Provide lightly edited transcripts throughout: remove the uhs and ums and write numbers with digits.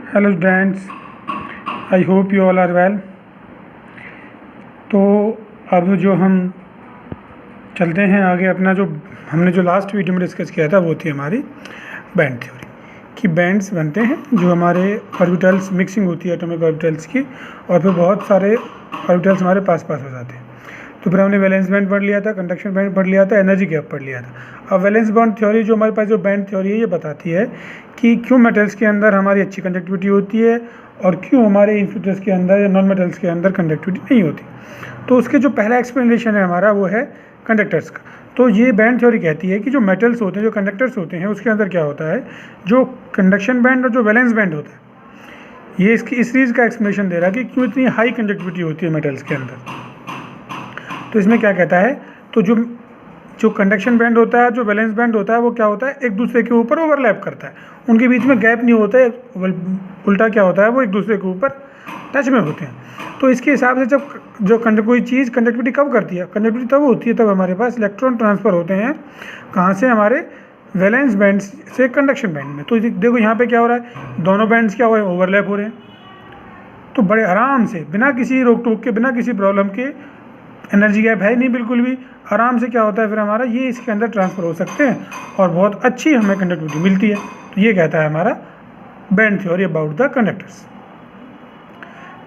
Hello students, I hope you all are well. तो अब जो हम चलते हैं आगे, अपना जो हमने जो लास्ट वीडियो में डिस्कस किया था वो थी हमारी बैंड थ्योरी कि बैंड्स बनते हैं जो हमारे ऑर्बिटल्स मिक्सिंग होती है एटॉमिक ऑर्बिटल्स की, और फिर बहुत सारे ऑर्बिटल्स हमारे पास पास हो जाते हैं। तो फिर हमने वैलेंस बैंड पढ़ लिया था, कंडक्शन बैंड पढ़ लिया था, एनर्जी गैप पढ़ लिया था। अब वैलेंस बॉन्ड थ्योरी जो हमारे पास जो बैंड थ्योरी है ये बताती है कि क्यों मेटल्स के अंदर हमारी अच्छी कंडक्टिविटी होती है और क्यों हमारे इन्फ्यूटर्स के अंदर या नॉन मेटल्स के अंदर कंडक्टिविटी नहीं होती। तो उसके जो पहला एक्सप्लेनेशन है हमारा वो है कंडक्टर्स का। तो ये बैंड थ्योरी कहती है कि जो मेटल्स होते हैं, जो कंडक्टर्स होते हैं, उसके अंदर क्या होता है, जो कंडक्शन बैंड और जो वैलेंस बैंड होता है, ये इसकी इस चीज़ का एक्सप्लेनेशन दे रहा है कि क्यों इतनी हाई कंडक्टिविटी होती है मेटल्स के अंदर। तो इसमें क्या कहता है, तो जो कंडक्शन बैंड होता है, जो वैलेंस बैंड होता है, वो क्या होता है, एक दूसरे के ऊपर ओवरलैप करता है, उनके बीच में गैप नहीं होता है, उल्टा क्या होता है, वो एक दूसरे के ऊपर टच में होते हैं। तो इसके हिसाब से जब जो कोई चीज़ कंडक्टिविटी कब करती है, कंडक्टिविटी तब होती है तब हमारे पास इलेक्ट्रॉन ट्रांसफ़र होते हैं, कहाँ से, हमारे वैलेंस बैंड से कंडक्शन बैंड में। तो देखो यहाँ पे क्या हो रहा है, दोनों बैंड्स क्या हो रहे हैं, ओवरलैप हो रहे हैं। तो बड़े आराम से, बिना किसी रोक टोक के, बिना किसी प्रॉब्लम के, एनर्जी गैप है नहीं बिल्कुल भी, आराम से क्या होता है फिर हमारा ये इसके अंदर ट्रांसफ़र हो सकते हैं और बहुत अच्छी हमें कंडक्टिविटी मिलती है। तो ये कहता है हमारा band theory about the conductors.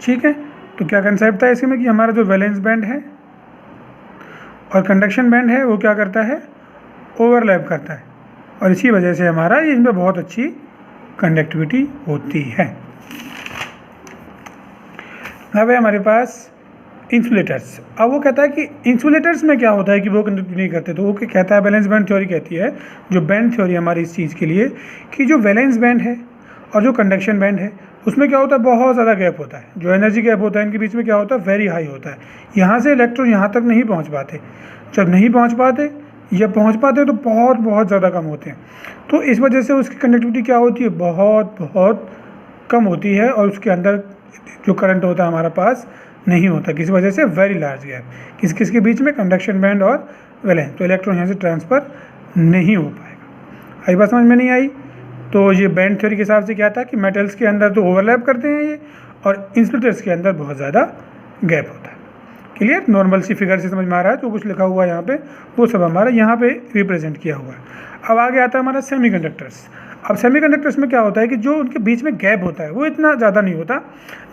ठीक है, तो क्या कंसेप्ट था इसमें कि हमारा जो वैलेंस बैंड है और कंडक्शन बैंड है वो क्या करता है, ओवरलैप करता है, और इसी वजह से हमारा इसमें बहुत अच्छी कंडक्टिविटी होती है। अब है हमारे पास इंसुलेटर्स। अब वो कहता है कि इंसुलेटर्स में क्या होता है कि वो कंडक्ट नहीं करते। तो वो कहता है, वैलेंस बैंड थ्योरी कहती है, जो बैंड थ्योरी हमारी इस चीज़ के लिए, कि जो वैलेंस बैंड है और जो कंडक्शन बैंड है उसमें क्या होता है, बहुत ज़्यादा गैप होता है। जो एनर्जी गैप होता है इनके बीच में क्या होता है, वेरी हाई होता है। यहाँ से इलेक्ट्रॉन यहाँ तक नहीं पहुँच पाते, जब नहीं पहुँच पाते या पहुँच पाते तो बहुत ज़्यादा कम होते हैं। तो इस वजह से उसकी कंडक्टिविटी क्या होती है, बहुत कम होती है, और उसके अंदर जो करंट होता है हमारा पास नहीं होता, किसी वजह से वेरी लार्ज गैप किसके बीच में, कंडक्शन बैंड और वैलेंस। तो इलेक्ट्रॉन यहाँ से ट्रांसफ़र नहीं हो पाएगा। आई बात समझ में नहीं आई। तो ये बैंड थ्योरी के हिसाब से क्या था कि मेटल्स के अंदर तो ओवरलैप करते हैं ये, और इंसुलेटर्स के अंदर बहुत ज़्यादा गैप होता है। क्लियर, नॉर्मल सी फिगर से समझ में आ रहा है। जो कुछ लिखा हुआ है यहाँ पे वो सब हमारा यहाँ पे रिप्रेजेंट किया हुआ है। अब आगे आता है हमारा सेमीकंडक्टर्स। अब सेमीकंडक्टर्स में क्या होता है कि जो उनके बीच में गैप होता है वो इतना ज़्यादा नहीं होता,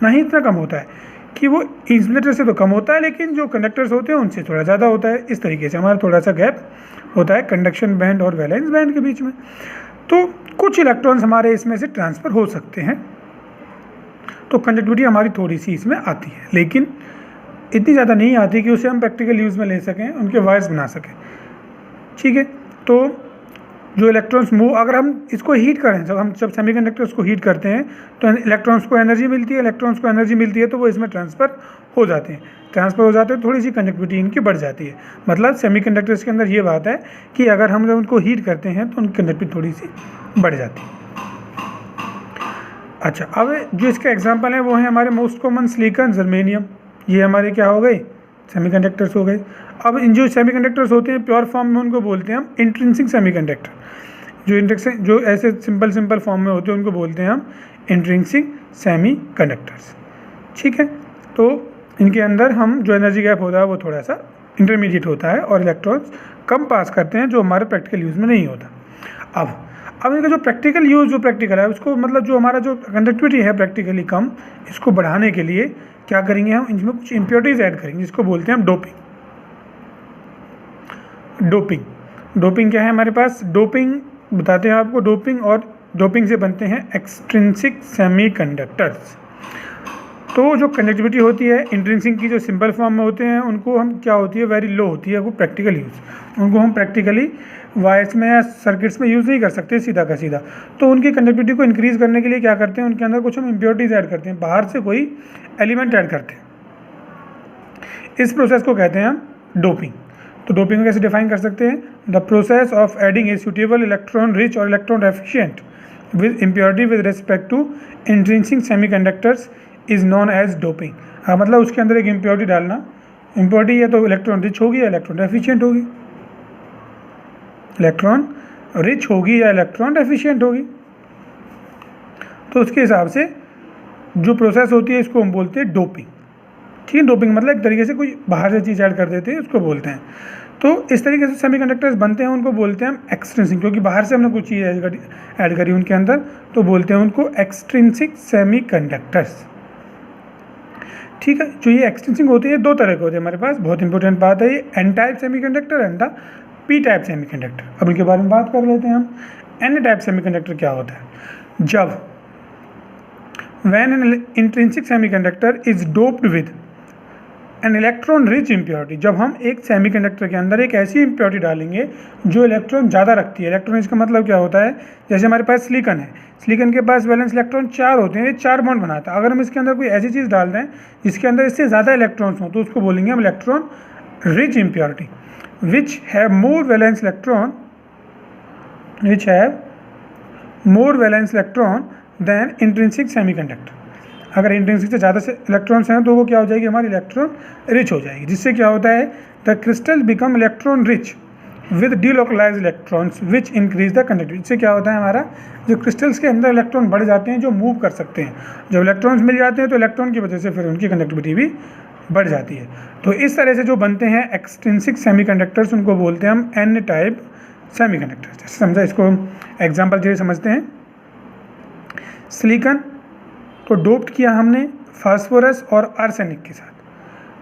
ना ही इतना कम होता है कि वो इंसुलेटर से तो कम होता है, लेकिन जो कंडक्टर्स होते हैं उनसे थोड़ा ज़्यादा होता है। इस तरीके से हमारा थोड़ा सा गैप होता है कंडक्शन बैंड और वैलेंस बैंड के बीच में। तो कुछ इलेक्ट्रॉन्स हमारे इसमें से ट्रांसफ़र हो सकते हैं, तो कंडक्टिविटी हमारी थोड़ी सी इसमें आती है, लेकिन इतनी ज़्यादा नहीं आती कि उसे हम प्रैक्टिकल यूज़ में ले सकें, उनके वायर्स बना सकें। ठीक है, तो जो इलेक्ट्रॉन्स मूव, अगर हम इसको हीट करें, जब सेमीकंडक्टर्स को हीट करते हैं तो इलेक्ट्रॉन्स को एनर्जी मिलती है, इलेक्ट्रॉन्स को एनर्जी मिलती है तो वो इसमें ट्रांसफ़र हो जाते हैं, थोड़ी सी कंडक्टिविटी इनकी बढ़ जाती है। मतलब सेमीकंडक्टर्स के अंदर ये बात है कि अगर हम जब उनको हीट करते हैं तो उनकी कंडक्टिविटी थोड़ी सी बढ़ जाती है। अच्छा, अब जो इसके एग्जाम्पल हैं वो हैं हमारे मोस्ट कॉमन सिलिकॉन, जर्मेनियम, ये हमारे क्या हो गए, सेमीकंडक्टर्स हो गए। अब इन जो सेमीकंडक्टर्स होते हैं प्योर फॉर्म में उनको बोलते हैं हम इंट्रिंसिक सेमीकंडक्टर। जो ऐसे सिंपल फॉर्म में होते हैं उनको बोलते हैं हम इंट्रिंसिक सेमीकंडक्टर्स। ठीक है, तो इनके अंदर हम जो एनर्जी गैप होता है वो थोड़ा सा इंटरमीडिएट होता है और इलेक्ट्रॉन्स कम पास करते हैं, जो हमारे प्रैक्टिकल यूज़ में नहीं होता। अब इनका जो प्रैक्टिकल है उसको, मतलब जो हमारा जो कंडक्टिविटी है प्रैक्टिकली कम, इसको बढ़ाने के लिए क्या करेंगे हम, इसमें कुछ इम्प्योरिटीज़ ऐड करेंगे, जिसको बोलते हैं हम डोपिंग क्या है हमारे पास, डोपिंग बताते हैं आपको। डोपिंग से बनते हैं एक्सट्रिंसिक सेमीकंडक्टर्स। तो जो कंडक्टिविटी होती है इंट्रिंसिक की, जो सिंपल फॉर्म में होते हैं उनको हम क्या होती है, वेरी लो होती है, वो प्रैक्टिकल यूज़, उनको हम प्रैक्टिकली वायर्स में या सर्किट्स में यूज़ नहीं कर सकते सीधा का सीधा। तो उनकी कंडक्टिविटी को इंक्रीज़ करने के लिए क्या करते हैं, उनके अंदर कुछ हम इम्प्योरिटीज़ ऐड करते हैं, बाहर से कोई एलिमेंट ऐड करते हैं। इस प्रोसेस को कहते हैं हम डोपिंग। तो डोपिंग को कैसे डिफाइन कर सकते हैं, the process of adding a suitable electron rich और electron efficient with impurity with respect to intrinsic semiconductors is known as doping. हाँ, मतलब उसके अंदर एक इम्प्योरिटी डालना, इम्प्योरिटी या तो इलेक्ट्रॉन रिच होगी या इलेक्ट्रॉन एफिशिएंट होगी, इलेक्ट्रॉन रिच होगी या इलेक्ट्रॉन एफिशिएंट होगी। तो उसके हिसाब से जो प्रोसेस होती है इसको हम बोलते हैं डोपिंग। ठीक है, डोपिंग मतलब एक तरीके से कोई बाहर से चीज़ ऐड कर देते हैं, उसको बोलते हैं। तो इस तरीके से सेमीकंडक्टर्स बनते हैं, उनको बोलते हैं हम एक्सट्रिंसिक, क्योंकि बाहर से हमने कुछ चीज़ ऐड करी उनके अंदर, तो बोलते हैं उनको एक्सट्रिंसिक सेमीकंडक्टर्स। ठीक है, जो ये एक्सट्रिंसिक होते हैं दो तरह के होते हैं हमारे पास, बहुत इंपॉर्टेंट बात है ये, N type semiconductor and the P type semiconductor. अब इनके बारे में बात कर लेते हैं हम। एन टाइप सेमीकंडक्टर क्या होता है? जब when an intrinsic semiconductor is doped with an electron rich impurity, जब हम एक सेमीकंडक्टर के अंदर एक ऐसी इम्प्योरिटी डालेंगे जो इलेक्ट्रॉन ज़्यादा रखती है। इलेक्ट्रॉन इसका मतलब क्या होता है? जैसे हमारे पास सिलिकॉन है, सिलिकॉन के पास वैलेंस इलेक्ट्रॉन 4 होते हैं, ये 4 बॉन्ड बनाता है। अगर हम इसके अंदर कोई ऐसी चीज़ डाल दें जिसके अंदर इससे ज़्यादा इलेक्ट्रॉन्स हों तो उसको बोलेंगे हम electron rich impurity, which have more valence electron than intrinsic semiconductor. अगर इंट्रिंसिक से ज़्यादा से इलेक्ट्रॉन्स हैं तो वो क्या हो जाएगी? हमारी इलेक्ट्रॉन रिच हो जाएगी, जिससे क्या होता है? The crystal become electron rich with delocalise electrons which increase the conductivity. इससे क्या होता है? हमारा जो क्रिस्टल्स के अंदर इलेक्ट्रॉन बढ़ जाते हैं, जो मूव कर सकते हैं, जब इलेक्ट्रॉन्स मिल जाते हैं तो इलेक्ट्रॉन की वजह से फिर उनकी कंडक्टिविटी भी बढ़ जाती है। तो इस तरह से जो बनते हैं एक्सट्रिंसिक सेमीकंडक्टर्स, उनको बोलते हैं हम एन टाइप सेमीकंडक्टर्स। जैसे समझा, इसको एग्जाम्पल जैसे समझते हैं। सिलिकॉन को डोप्ड किया हमने फास्फोरस और आर्सेनिक के साथ,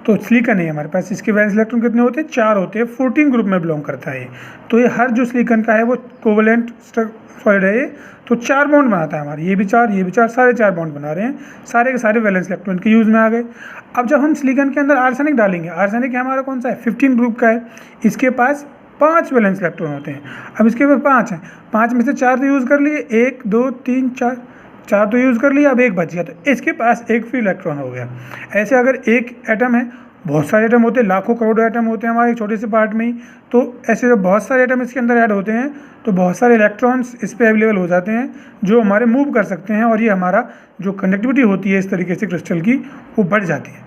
तो सिलिकॉन है हमारे पास, इसके वैलेंस इलेक्ट्रॉन कितने होते हैं? 4 होते हैं, 14 ग्रुप में बिलोंग करता है। तो ये हर जो सिलिकॉन का है वो कोवलेंट सॉलिड है ये, तो 4 बॉन्ड बनाता है हमारे, ये भी 4, ये भी 4, सारे 4 बॉन्ड बना रहे हैं, सारे के सारे वैलेंस इलेक्ट्रॉन के यूज़ में आ गए। अब जब हम सिलिकॉन के अंदर आर्सेनिक डालेंगे, आर्सेनिक हमारा कौन सा है? 15 ग्रुप का है, इसके पास 5 वैलेंस इलेक्ट्रॉन होते हैं। अब इसके पास 5 हैं, 5 में से 4 तो यूज़ कर लिए, 1 2 3 4 तो यूज़ कर लिया, अब 1 बच गया, तो इसके पास 1 फ्री इलेक्ट्रॉन हो गया। ऐसे अगर एक एटम है, बहुत सारे एटम होते हैं, लाखों करोड़ों एटम होते हैं हमारे छोटे से पार्ट में ही, तो ऐसे जब बहुत सारे एटम इसके अंदर ऐड होते हैं तो बहुत सारे इलेक्ट्रॉन्स इस पर अवेलेबल हो जाते हैं जो हमारे मूव कर सकते हैं, और ये हमारा जो कंडक्टिविटी होती है इस तरीके से क्रिस्टल की वो बढ़ जाती है,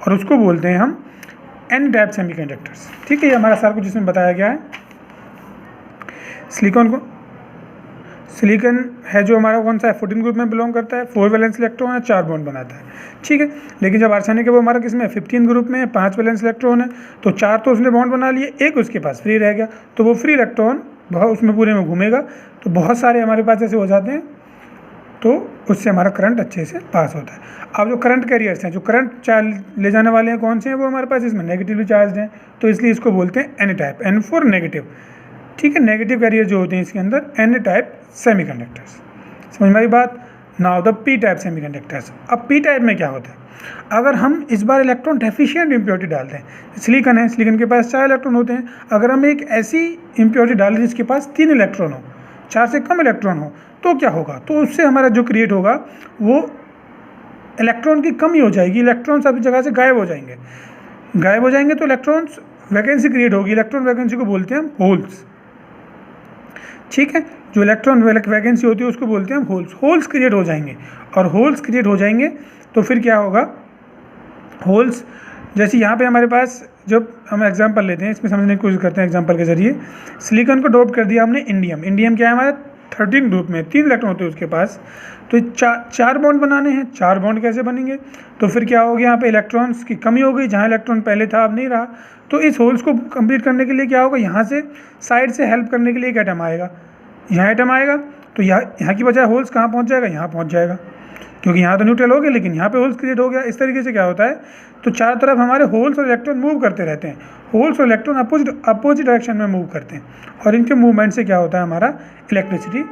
और उसको बोलते हैं हम एन टाइप सेमीकंडक्टर्स। ठीक है, ये हमारा सारा कुछ इसमें बताया गया है। सिलिकॉन है जो हमारा कौन सा है? 14 ग्रुप में बिलोंग करता है, 4 वैलेंस इलेक्ट्रॉन है, 4 बॉन्ड बनाता है। ठीक है, लेकिन जब आर्सेनिक है वो हमारा किस में? 15 ग्रुप में है, 5 वैलेंस इलेक्ट्रॉन है, तो 4 तो उसने बॉन्ड बना लिए, 1 उसके पास फ्री रह गया, तो वो फ्री इलेक्ट्रॉन बहुत उसमें पूरे में घूमेगा, तो बहुत सारे हमारे पास ऐसे हो जाते हैं, तो उससे हमारा करंट अच्छे से पास होता है। अब जो करंट कैरियर्स हैं, जो करंट ले जाने वाले हैं, कौन से हैं? वो हमारे पास इसमें नेगेटिवली चार्ज हैं, तो इसलिए इसको बोलते हैं N type, N for negative. ठीक है, नेगेटिव कैरियर जो होते हैं इसके अंदर, एन टाइप सेमीकंडक्टर्स। समझ में आई बात? Now the P type semiconductors. अब पी टाइप में क्या होता है? अगर हम इस बार इलेक्ट्रॉन डेफिशिएंट इम्प्योरिटी डालते हैं, सिलिकॉन है, सिलिकॉन के पास 4 इलेक्ट्रॉन होते हैं, अगर हम एक ऐसी इम्प्योरिटी डालें जिसके पास 3 इलेक्ट्रॉन हो, 4 से कम इलेक्ट्रॉन हो, तो क्या होगा? तो उससे हमारा जो क्रिएट होगा वो इलेक्ट्रॉन की कमी हो जाएगी, इलेक्ट्रॉन सब जगह से गायब हो जाएंगे, तो इलेक्ट्रॉन्स वैकेंसी क्रिएट होगी। इलेक्ट्रॉन वैकेंसी को बोलते हैं हम होल्स। ठीक है, जो इलेक्ट्रॉन वैकेंसी होती है उसको बोलते हैं हम होल्स क्रिएट हो जाएंगे, और होल्स क्रिएट हो जाएंगे तो फिर क्या होगा? होल्स जैसे यहाँ पे हमारे पास, जब हम एग्जांपल लेते हैं, इसमें समझने की कोशिश करते हैं एग्जांपल के जरिए। सिलिकॉन को डोप कर दिया हमने इंडियम क्या है हमारा? 13 ग्रुप में 3 इलेक्ट्रॉन होते हैं उसके पास, तो 4 बॉन्ड बनाने हैं। 4 बॉन्ड कैसे बनेंगे? तो फिर क्या हो गया? यहाँ पे इलेक्ट्रॉन्स की कमी हो गई, जहाँ इलेक्ट्रॉन पहले था अब नहीं रहा, तो इस होल्स को कंप्लीट करने के लिए क्या होगा? यहाँ से साइड से हेल्प करने के लिए एक एटम आएगा, यहाँ एटम आएगा, तो यहाँ की बजाय होल्स कहाँ पहुँच जाएगा? यहाँ पहुँच जाएगा, क्योंकि यहाँ तो न्यूट्रल हो गया लेकिन यहाँ पे होल्स क्रिएट हो गया। इस तरीके से क्या होता है? तो चारों तरफ हमारे होल्स और इलेक्ट्रॉन मूव करते रहते हैं, होल्स और इलेक्ट्रॉन अपोजिट डायरेक्शन में मूव करते हैं, और इनके मूवमेंट से क्या होता है? हमारा इलेक्ट्रिसिटी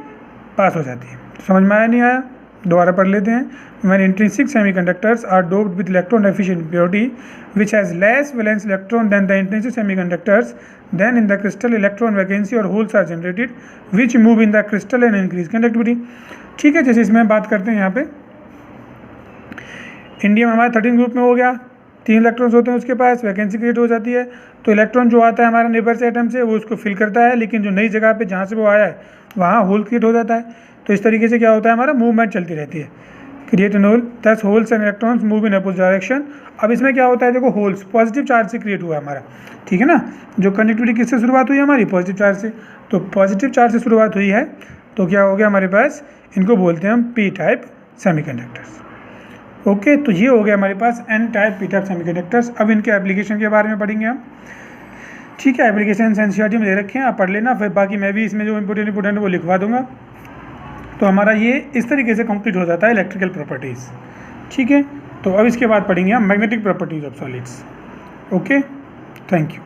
पास हो जाती है। समझ में आया नहीं आया? दोबारा पढ़ लेते हैं। When intrinsic semiconductors are doped with electron deficient impurity which has less valence electron than the intrinsic semiconductors, then in the crystal electron vacancy or holes are generated which move in the crystal and increase conductivity। ठीक है, जैसे इसमें बात करते हैं यहाँ पे, indium हमारा 13 ग्रुप में हो गया, 3 इलेक्ट्रॉन्स होते हैं उसके पास, वैकेंसी क्रिएट हो जाती है, तो इलेक्ट्रॉन जो आता है हमारा नेबर से एटम से वो उसको फिल करता है, लेकिन जो नई जगह पे जहाँ से वो आया है वहाँ होल क्रिएट हो जाता है। तो इस तरीके से क्या होता है? हमारा मूवमेंट चलती रहती है, क्रिएट एन होल, दस holes and electrons move in opposite direction. अब इसमें क्या होता है? देखो, होल्स पॉजिटिव चार्ज से क्रिएट हुआ हमारा, ठीक है ना? जो कनेक्टिविटी किससे शुरुआत हुई हमारी? पॉजिटिव चार्ज से। तो पॉजिटिव चार्ज से शुरुआत हुई है, तो क्या हो गया हमारे पास, इनको बोलते हैं हम पी टाइप सेमीकंडक्टर्स। ओके, तो ये हो गया हमारे पास N type P type semiconductors. अब इनके एप्लीकेशन के बारे में पढ़ेंगे हम। ठीक है, एप्लीकेशन एनसीईआरटी में दे रखे हैं, आप पढ़ लेना, फिर बाकी मैं भी इसमें जो इंपॉर्टेंट है वो लिखवा दूंगा। तो हमारा ये इस तरीके से कंप्लीट हो जाता है इलेक्ट्रिकल प्रॉपर्टीज़। ठीक है, तो अब इसके बाद पढ़ेंगे हम magnetic properties of solids. Okay, thank you.